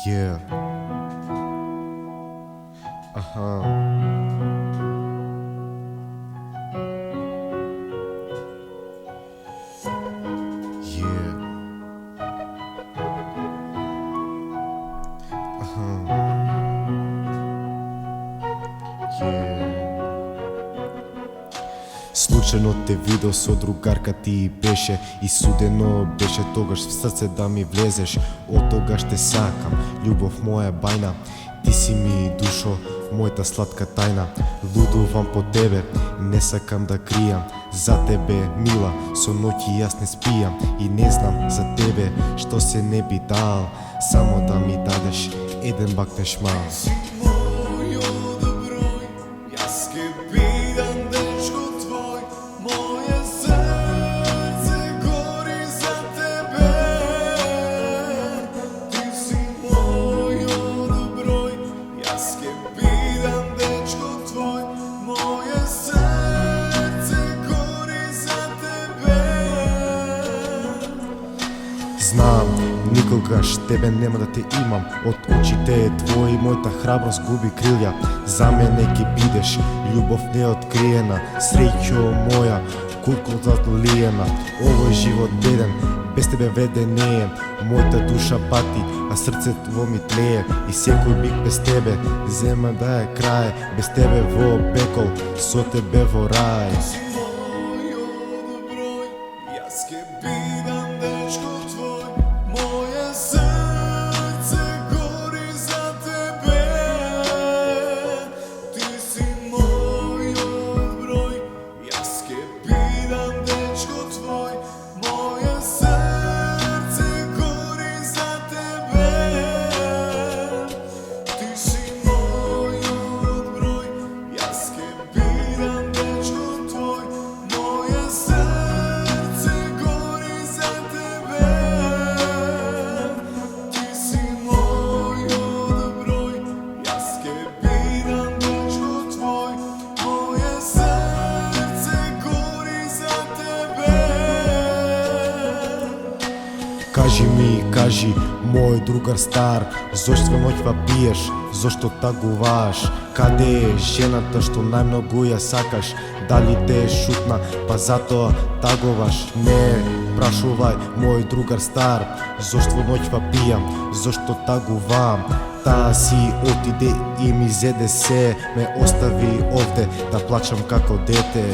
Yeah. Aha. Yeah. Aha. Yeah. Случајно те видов со другарка ти беше и судено беше тогаш в срце да ми влезеш. Од тогаш те сакам, љубов моја бајна. Ти си ми душо, мојата сладка тајна. Лудувам по тебе, не сакам да кријам. За тебе, мила, со ноќи јас не спијам. И не знам за тебе, што се не би дал. Само да ми дадеш еден бакнеш мал. Знам, никогаш тебе нема да те имам. Од очите твои мојата храброст губи крилја. За мене ќе бидеш љубов неоткриена. Среќо моја, колку затлиена. Овој живот беден, без тебе вреден не е. Мојата душа пати, а срцето ми тлее. И секој миг без тебе зема да е крај. Без тебе во пекол, со тебе во рај. Кажи, мој другар стар, зошто ноќва пиеш, зошто тагуваш? Каде е жената што најмногу ја сакаш? Дали те е шутна, па затоа тагуваш? Не прашувај, мој другар стар, зошто ноќва пијам, зошто тагувам? Таа си отиде и ми зеде се, ме остави овде да плачам како дете.